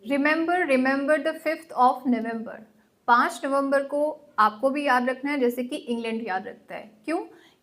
Remember remember the 5th of November. 5 नवंबर को आपको भी याद रखना है जैसे कि इंग्लैंड याद रखता है। क्यों?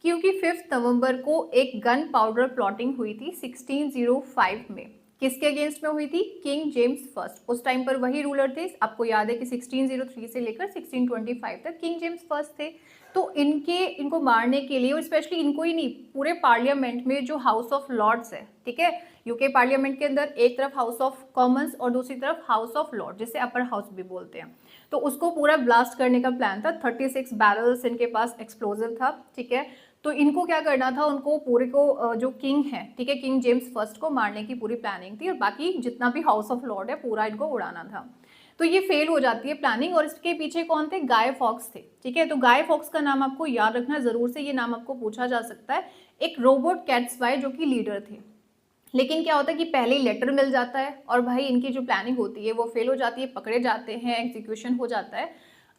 क्योंकि 5 नवंबर को एक गन पाउडर प्लॉटिंग हुई थी 1605 में। किसके अगेंस्ट में हुई थी? King James first. उस टाइम पर वही रूलर थे, आपको याद है कि 1603 से लेकर 1625 तक किंग जेम्स फर्स्ट थे। तो इनको मारने के लिए, और स्पेशली इनको ही नहीं, पूरे पार्लियामेंट में जो हाउस ऑफ लॉर्ड्स है, ठीक है, यूके पार्लियामेंट के अंदर एक तरफ हाउस ऑफ कॉमन्स और दूसरी तरफ हाउस ऑफ लॉर्ड, जिसे अपर हाउस भी बोलते हैं, तो उसको पूरा ब्लास्ट करने का प्लान था। 36 बैरल्स इनके पास एक्सप्लोजिव था, ठीक है। तो इनको क्या करना था, उनको पूरे को जो किंग है, ठीक है, किंग जेम्स फर्स्ट को मारने की पूरी प्लानिंग थी, और बाकी जितना भी हाउस ऑफ लॉर्ड है पूरा इनको उड़ाना था। तो ये फेल हो जाती है प्लानिंग, और इसके पीछे कौन थे? गाय फॉक्स थे, ठीक है। तो गाय फॉक्स का नाम आपको याद रखना जरूर से, ये नाम आपको पूछा जा सकता है। एक रोबोट कैट्सबाय जो कि लीडर थे। लेकिन क्या होता है कि पहले ही लेटर मिल जाता है और भाई इनकी जो प्लानिंग होती है वो फेल हो जाती है, पकड़े जाते हैं, एग्जीक्यूशन हो जाता है।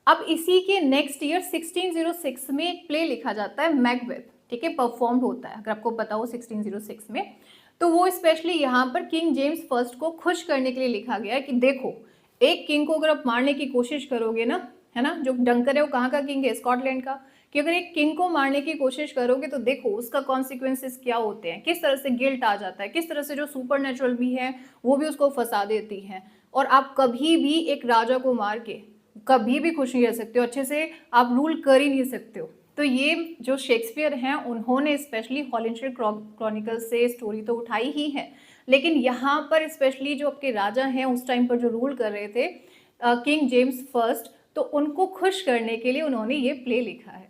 अब इसी के नेक्स्ट ईयर 1606 में एक प्ले लिखा जाता है मैकबेथ, ठीक है, परफॉर्म होता है, अगर आपको पता हो 1606 में। तो वो स्पेशली यहाँ पर किंग जेम्स फर्स्ट को खुश करने के लिए लिखा गया है कि देखो, एक किंग को अगर आप मारने की कोशिश करोगे ना, है ना, जो डंकर है वो कहाँ का किंग है? स्कॉटलैंड का। कि अगर एक किंग को मारने की कोशिश करोगे तो देखो उसका कॉन्सिक्वेंसेस क्या होते हैं, किस तरह से गिल्ट आ जाता है, किस तरह से जो सुपर नेचुरल भी है वो भी उसको फंसा देती है। और आप कभी भी एक राजा को मार के कभी भी खुश नहीं रह सकते हो, अच्छे से आप रूल कर ही नहीं सकते हो। तो ये जो शेक्सपियर हैं उन्होंने स्पेशली हॉलिंशर क्रॉनिकल से स्टोरी तो उठाई ही है, लेकिन यहाँ पर स्पेशली जो आपके राजा हैं उस टाइम पर जो रूल कर रहे थे, किंग जेम्स फर्स्ट, तो उनको खुश करने के लिए उन्होंने ये प्ले लिखा है।